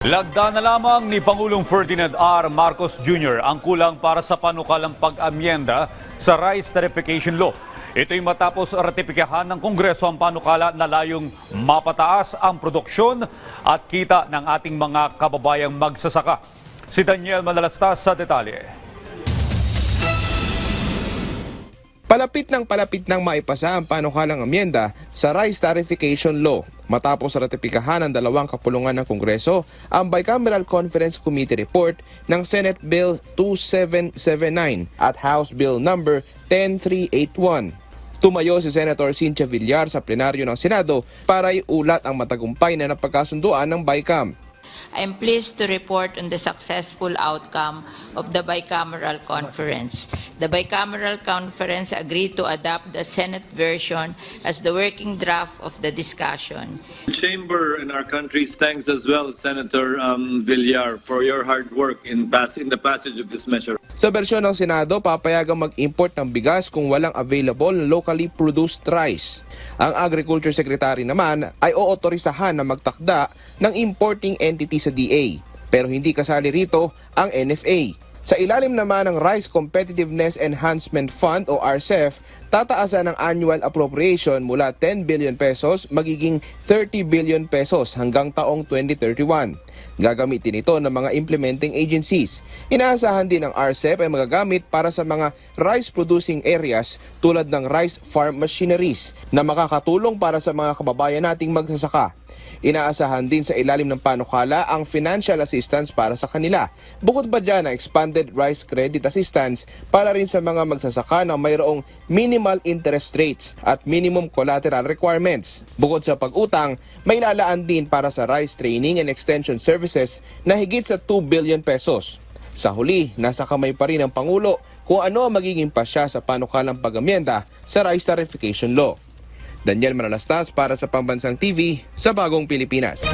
Lagda na lamang ni Pangulong Ferdinand R. Marcos Jr. ang kulang para sa panukalang pag-amyenda sa Rice Tarification Law. Ito'y matapos ratipikahan ng Kongreso ang panukala na layong mapataas ang produksyon at kita ng ating mga kababayang magsasaka. Si Daniel Manalastas sa detalye. Palapit ng maipasa ang panukalang amyenda sa Rice Tarification Law matapos ratipikahan ng dalawang kapulungan ng Kongreso ang Bicameral Conference Committee Report ng Senate Bill 2779 at House Bill number 10381. Tumayo si Senator Cynthia Villar sa plenaryo ng Senado para iulat ang matagumpay na napagkasunduan ng BICAM. I am pleased to report on the successful outcome of the bicameral conference. The bicameral conference agreed to adopt the Senate version as the working draft of the discussion. The Chamber and our country's thanks as well, Senator Villar, for your hard work in the passage of this measure. Sa bersyon ng Senado, papayagang mag-import ng bigas kung walang available locally produced rice. Ang Agriculture Secretary naman ay ootorisahan na magtakda ng importing entity sa DA, pero hindi kasali rito ang NFA. Sa ilalim naman ng Rice Competitiveness Enhancement Fund o RCEF, tataasan ang annual appropriation mula 10 billion pesos magiging 30 billion pesos hanggang taong 2031. Gagamitin ito ng mga implementing agencies. Inaasahan din ng RCEF ay magagamit para sa mga rice producing areas tulad ng rice farm machineries na makakatulong para sa mga kababayan nating magsasaka. Inaasahan din sa ilalim ng panukala ang financial assistance para sa kanila. Bukod pa dyan ang expanded rice credit assistance para rin sa mga magsasaka na mayroong minimal interest rates at minimum collateral requirements. Bukod sa pag-utang, may lalaan din para sa rice training and extension services na higit sa 2 billion pesos. Sa huli, nasa kamay pa rin ng Pangulo kung ano ang magiging pasya sa panukalang pag-amyenda sa Rice Tarification Law. Daniel Manalastas para sa Pambansang TV sa Bagong Pilipinas.